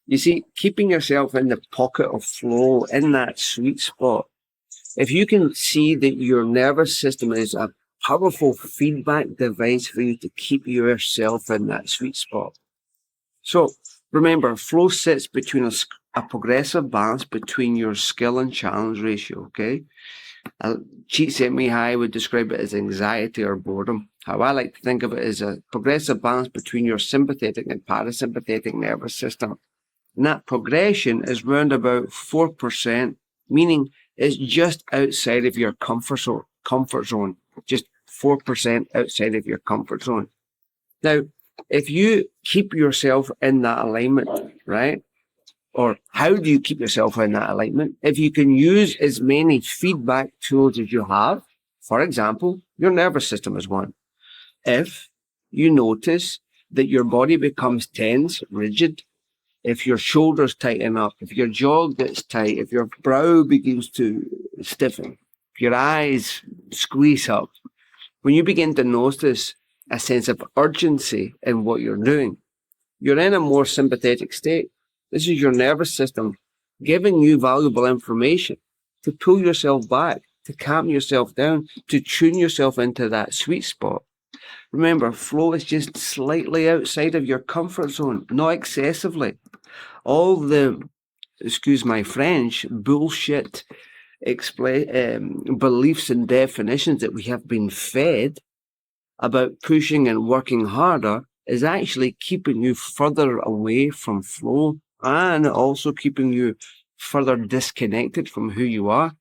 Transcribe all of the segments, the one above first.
You see, keeping yourself in the pocket of flow, in that sweet spot, if you can see that your nervous system is a powerful feedback device for you to keep yourself in that sweet spot. So remember, flow sits between a progressive balance between your skill and challenge ratio, okay? Cheat Set Me High would describe it as anxiety or boredom. How I like to think of it is a progressive balance between your sympathetic and parasympathetic nervous system. And that progression is round about 4%, meaning it's just outside of your comfort zone, just 4% outside of your comfort zone. Now, if you keep yourself in that alignment, right? Or how do you keep yourself in that alignment? If you can use as many feedback tools as you have, for example, your nervous system is one. If you notice that your body becomes tense, rigid, if your shoulders tighten up, if your jaw gets tight, if your brow begins to stiffen, if your eyes squeeze up, when you begin to notice a sense of urgency in what you're doing, you're in a more sympathetic state. This is your nervous system giving you valuable information to pull yourself back, to calm yourself down, to tune yourself into that sweet spot. Remember, flow is just slightly outside of your comfort zone, not excessively. All the, excuse my French, bullshit beliefs and definitions that we have been fed about pushing and working harder is actually keeping you further away from flow and also keeping you further disconnected from who you are.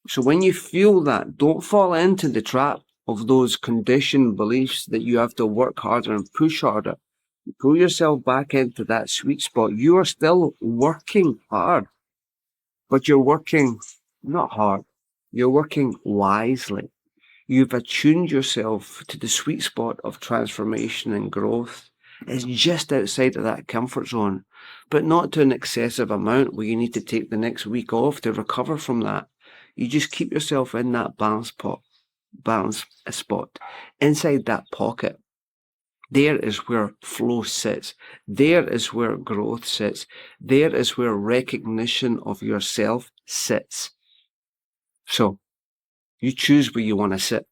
So when you feel that, don't fall into the trap of those conditioned beliefs that you have to work harder and push harder. Pull yourself back into that sweet spot. You are still working hard, but you're working not hard. You're working wisely. You've attuned yourself to the sweet spot of transformation and growth. It's just outside of that comfort zone, but not to an excessive amount where you need to take the next week off to recover from that. You just keep yourself in that balance spot, inside that pocket. There is where flow sits. There is where growth sits. There is where recognition of yourself sits. So you choose where you want to sit.